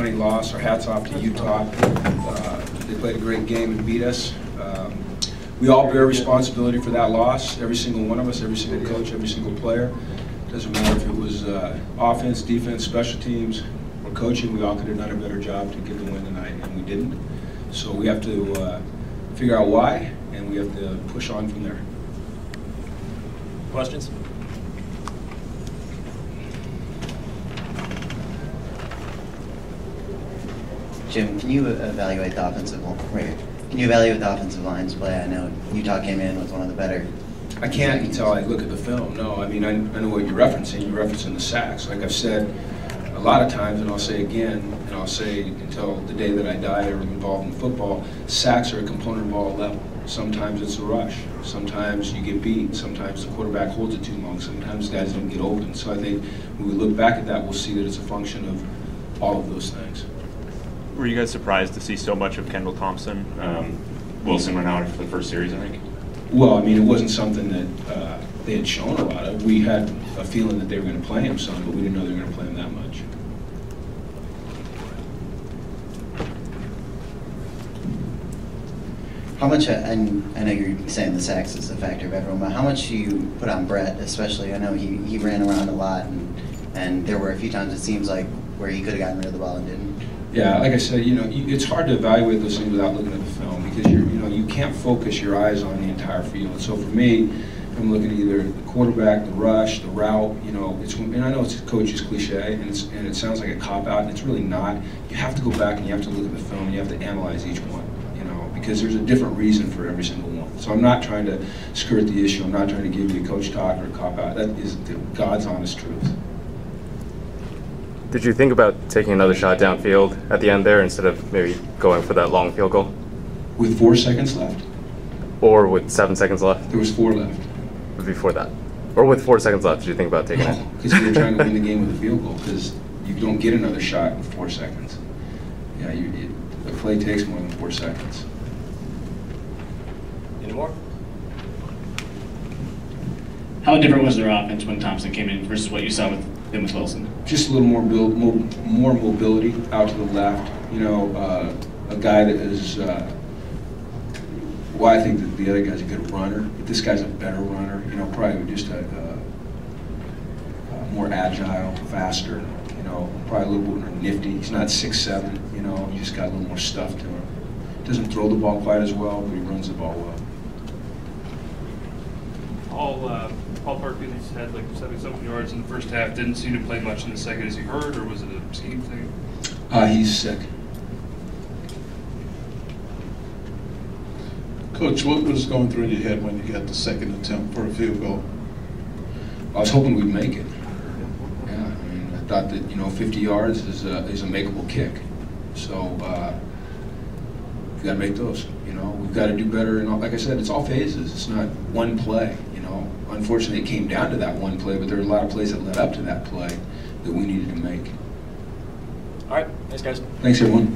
disappointing loss. Our hats off to Utah. They played a great game and beat us. We all bear responsibility for that loss, every single one of us, every single coach, every single player. Doesn't matter if it was offense, defense, special teams, or coaching. We all could have done a better job to get the win tonight, and we didn't. So we have to figure out why, and we have to push on from there. Questions? Jim, can you evaluate the offensive line? Can you evaluate the offensive line's play? I know Utah came in with one of the better. I can't until I look at the film. No, I mean I know what you're referencing. You're referencing the sacks. Like I've said a lot of times, and I'll say again, and I'll say until the day that I die or am involved in football, sacks are a component of all level. Sometimes it's a rush. Sometimes you get beat. Sometimes the quarterback holds it too long. Sometimes guys don't get open. So I think when we look back at that, we'll see that it's a function of all of those things. Were you guys surprised to see so much of Kendall Thompson? Wilson went out for the first series, I think. Well, I mean, it wasn't something that they had shown a lot of. We had a feeling that they were going to play him some, but we didn't know they were going to play him that much. How much, and I know you're saying the sacks is a factor of everyone, but how much do you put on Brett, especially? I know he ran around a lot, and there were a few times it seems like where he could have gotten rid of the ball and didn't. Yeah, like I said, it's hard to evaluate those things without looking at the film because you can't focus your eyes on the entire field. So for me, I'm looking at either the quarterback, the rush, the route. And I know it's a coach's cliche, and it sounds like a cop out, and it's really not. You have to go back and you have to look at the film and you have to analyze each one, because there's a different reason for every single one. So I'm not trying to skirt the issue. I'm not trying to give you a coach talk or a cop out. That is God's honest truth. Did you think about taking another shot downfield at the end there instead of maybe going for that long field goal? With 4 seconds left? Or with 7 seconds left? There was 4 left. Before that? Or with 4 seconds left, did you think about taking it? No, because you were trying to win the game with a field goal, because you don't get another shot in 4 seconds. Yeah, the play takes more than 4 seconds. Any more? How different was their offense when Thompson came in versus what you saw with them with Wilson? Just a little more mobility out to the left. A guy that is. Well, I think that the other guy's a good runner, but this guy's a better runner. Probably just a more agile, faster. Probably a little bit more nifty. He's not 6'7". He just got a little more stuff to him. Doesn't throw the ball quite as well, but he runs the ball well. Paul Parkins had like 70-something yards in the first half. Didn't seem to play much in the second. Is he hurt, or was it a scheme thing? He's sick. Coach, what was going through your head when you got the second attempt for a field goal? I was hoping we'd make it. Yeah, I mean, I thought that 50 yards is a makeable kick. So we got to make those. We've got to do better. And like I said, it's all phases. It's not one play. Unfortunately, it came down to that one play, but there were a lot of plays that led up to that play that we needed to make. All right, thanks, guys. Thanks, everyone.